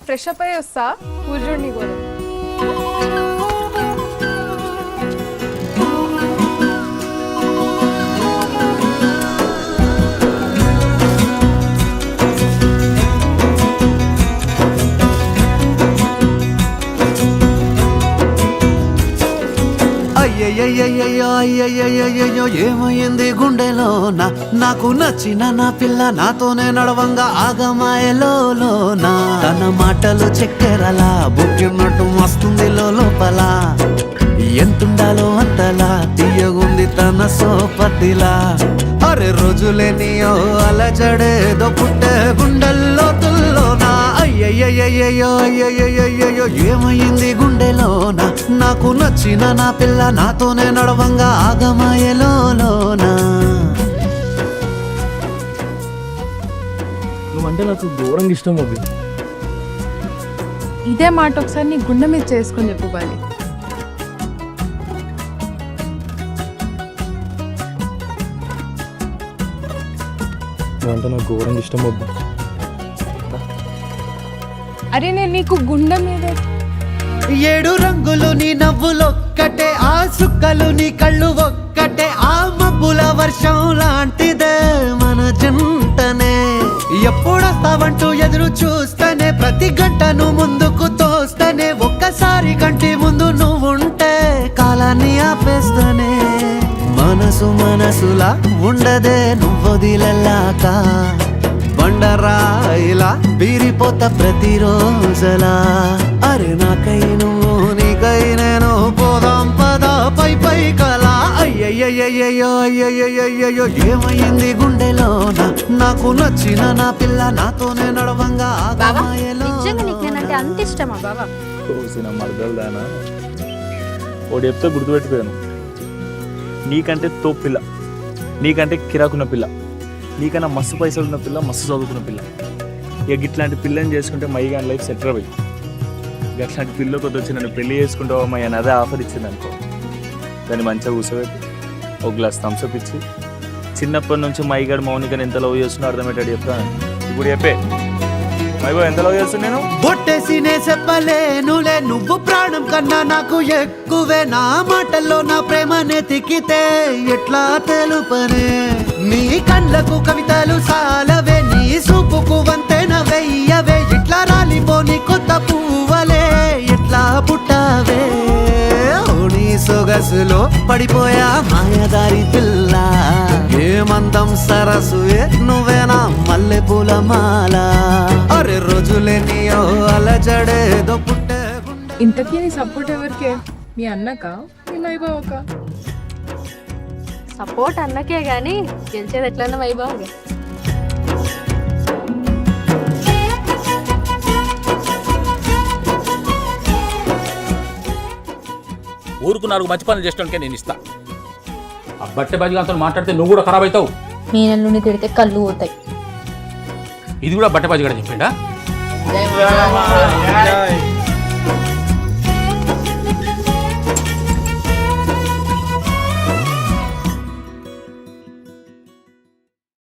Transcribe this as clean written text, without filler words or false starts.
Fresh up అయ్యి వస్తా కూర్చోండి కూడా. అయ్యయ్యో ఏమైంది గుండెలోనా నాకు నచ్చిన నా పిల్ల నాతోనే నడవంగా ఆగమాయలోనా తన మాటలు చక్కెరలా బుక్కినట్టు వస్తుంది లోపల ఎంతుండాలో అంతలా తీయగుంది తన సోపతిలా అరే రోజులేనియో అలజడేదో పుట్టే గుండెల్లో తుల్లోనా అయ్యయ్యో ఏమైంది గుండెలోనా నాకు నచ్చిన నా పిల్ల నాతోనే నడవంగా ఆగమాయలోనా నువ్వంటే నాకు ఘోరంగా ఇష్టం అవి. ఇదే మాట ఒకసారి నీ గుండె మీద చేసుకొని చెప్పు బాలి. నువ్వంటే నాకు ఘోరంగా ఇష్టం వద్దు. అరే నేను నీకు గుండె మీద 7 రంగులు నీ నవ్వులొక్కటే ఆ సుక్కలు నీ కళ్ళు ఒక్కటే ఆ మబ్బుల వర్షం లాంటిదే మన జంటనే ఎప్పుడొస్తావంటూ ఎదురు చూస్తేనే ప్రతి గంటను ముందుకు తోస్తేనే ఒక్కసారి కంటి ముందు నువ్వుంటే కాలాన్ని ఆపేస్తేనే మనసులా ఉండదే నువ్వొదిలెల్లాక బండరాయిలా బీరిపోత ప్రతిరోజలా అరే నాకై నువ్వు నీకై నేను పోదాం పద పై కలా అయ్యయ్యో ఏమైంది గుండెలోన నాకు నచ్చిన నా పిల్ల నాతోనే నడవంగా నీకేనంటే అంత ఇష్టమా బాబా? కోసిన మరదలు దానా ఒకటి చెప్తే గుర్తుపెట్టుకోను. నీకంటే తోపు పిల్ల, నీకంటే కిరాకున్న పిల్ల, నీకన్నా మస్తు పైసలు ఉన్న పిల్ల, మస్తు చదువుకున్న పిల్ల. ఇక ఇట్లాంటి పిల్లని చేసుకుంటే మైగా లైఫ్ సెటిల్ అయ్యి అట్లాంటి పిల్ల కొద్ది వచ్చి నన్ను పెళ్లి చేసుకుంటావా మై అని అదే ఆఫర్ ఇచ్చింది అనుకో. దాన్ని మంచిగా కూర్చోబెట్టి ఒక గ్లాస్ థమ్స్అప్ ఇచ్చి చిన్నప్పటి నుంచి మైగాడు మౌనికని ఎంత లవ్ చేస్తున్నా అర్థమయ్యేటట్టు చెప్తాను. ఇప్పుడు చెప్పే మైగో ఎంత లవ్ చేస్తున్నా నేను బొట్టేసినే చెప్పలేనులే నువ్వు ప్రాణం కన్నా నాకు ఎక్కువే నా మాటల్లో నా ప్రేమనే తిక్కితే ఎట్లా తెలుపనే నీ కళ్ళకు కవితలు సాలవే నీ సూపుకు వంతెన వెయ్యవే ఇట్లా రాలిపోని కొత్త పువ్వలే ఎట్లా పుట్టావే నీ సొగసులో పడిపోయా మాయదారి పిల్ల ఏమందం సరసు నువ్వేనా మల్లె పూల మాల అరే రోజులేనియో అలజడేదో పుట్టే. ఇంతకీ నీ సపోర్ట్ ఎవరికే? మీ అన్నకా మీ వైభవకా? సపోర్ట్ అన్నకే గాని గెలిచేది ఎట్లన్నా వైభవంగా. ఊరుకు 4 మంచి పనులు చేసడానికి నేను ఇస్తా. ఆ బట్టె బాజిగాంతో మాట్లాడితే నువ్వు కూడా ఖరాబ్ అవుతావు. మీ నన్ను తిడితే కళ్ళు పోతాయి. ఇది కూడా బట్టె బాజిగాడ చెప్పిండా?